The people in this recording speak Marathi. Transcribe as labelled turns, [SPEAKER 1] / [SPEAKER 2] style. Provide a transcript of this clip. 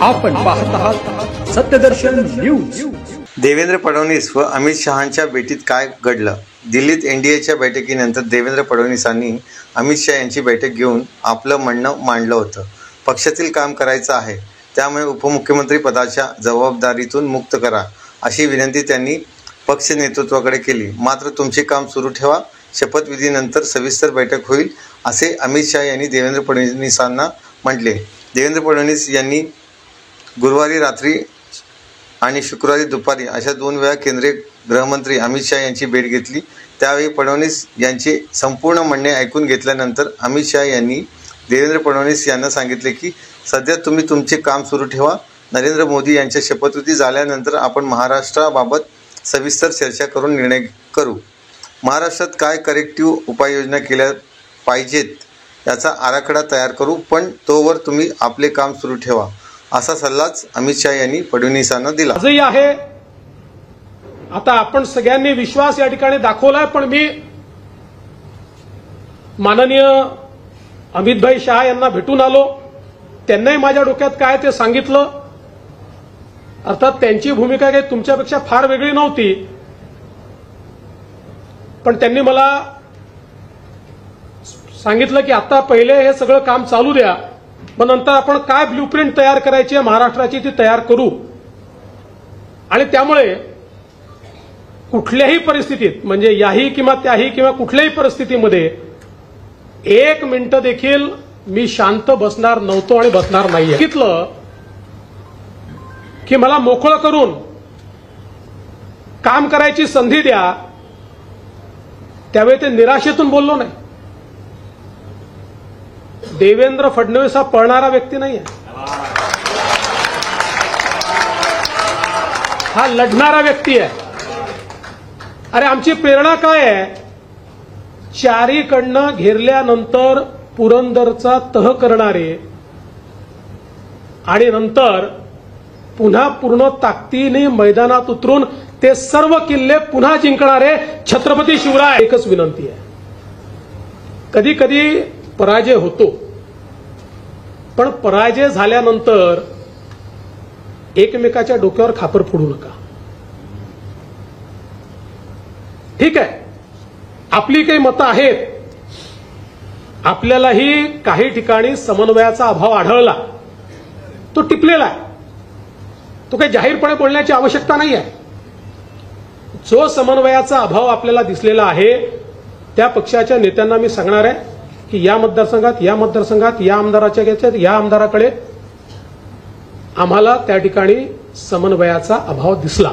[SPEAKER 1] आपण पाहत आहात सत्यदर्शन न्यूज।
[SPEAKER 2] देवेंद्र फडणवीस व अमित शहांच्या भेटीत काय घडलं? दिल्लीत एनडीएच्या बैठकीनंतर देवेंद्र फडणवीसांनी अमित शहा यांची बैठक घेऊन आपलं म्हणणं मांडलं होतं। पक्षातील काम करायचं आहे, त्यामुळे उपमुख्यमंत्री पदाच्या जबाबदारीतून मुक्त करा अशी विनंती त्यांनी पक्ष नेतृत्वाकडे केली। मात्र तुमचे काम सुरू ठेवा, शपथविधीनंतर सविस्तर बैठक होईल असे अमित शहा यांनी देवेंद्र फडणवीसांना म्हटले। देवेंद्र फडणवीस यांनी गुरुवारी रात्री आणि शुक्रवारी दुपारी अशा 2 वेळा केंद्रीय गृहमंत्री अमित शहा यांची भेट घेतली। त्यावेळी फडणवीस यांचे संपूर्ण म्हणणे ऐकून घेतल्यानंतर अमित शहा यांनी देवेंद्र फडणवीस यांना सांगितले की सध्या तुम्ही तुमचे काम सुरू ठेवा। नरेंद्र मोदी यांच्या शपथविधी झाल्यानंतर आपण महाराष्ट्राबाबत सविस्तर चर्चा करून निर्णय करू। महाराष्ट्रात काय करेक्टिव्ह उपाययोजना केल्या पाहिजेत याचा आराखडा तयार करू, पण तोवर तुम्ही आपले काम सुरू ठेवा असा सल्लाच अमित शहा यांनी फडणवीसांना दिला।
[SPEAKER 3] आजही आहे, आता आपण सगळ्यांनी विश्वास या ठिकाणी दाखवलाय, पण मी माननीय अमितभाई शहा यांना भेटून आलो, त्यांनाही माझ्या डोक्यात काय ते सांगितलं। अर्थात त्यांची भूमिका काही तुमच्यापेक्षा फार वेगळी नव्हती, पण त्यांनी मला सांगितलं की आता पहिले हे सगळं काम चालू द्या, मग नंतर आपण काय ब्ल्यूप्रिंट तयार करायची आहे महाराष्ट्राची ती तयार करू। आणि त्यामुळे कुठल्याही परिस्थितीत, म्हणजे याही किंवा त्याही किंवा कुठल्याही परिस्थितीमध्ये 1 मिनिट देखील मी शांत बसणार नव्हतो आणि बसणार नाहीये। सांगितलं की मला मोकळं करून काम करायची संधी द्या, त्यावेळी ते निराशेतून बोललो नाही। देवेंद्र फडणवीस हा पळणारा व्यक्ती नाही आहे, हा लढणारा व्यक्ती आहे। अरे आमची प्रेरणा काय आहे? चारीकडनं घेरल्यानंतर पुरंदरचा तह करणारे आणि नंतर पुन्हा पूर्ण ताकदीने मैदानात उतरून ते सर्व किल्ले पुन्हा जिंकणारे छत्रपती शिवराय। एकच विनंती आहे, कधी कधी पराजय होतो, पण पराजय झाल्यानंतर एकमेकाच्या डोक्यावर खापर फोडू नका। ठीक आहे, आपली काही मतं आहेत, आपल्यालाही काही ठिकाणी समन्वयाचा अभाव आढळला, तो टिपलेला आहे, तो काही जाहीरपणे बोलण्याची आवश्यकता नाही आहे। जो समन्वयाचा अभाव आपल्याला दिसलेला आहे त्या पक्षाच्या नेत्यांना मी सांगणार आहे की या मतदारसंघात या आमदाराच्या घेतात, या आमदाराकडे आम्हाला त्या ठिकाणी समन्वयाचा अभाव दिसला।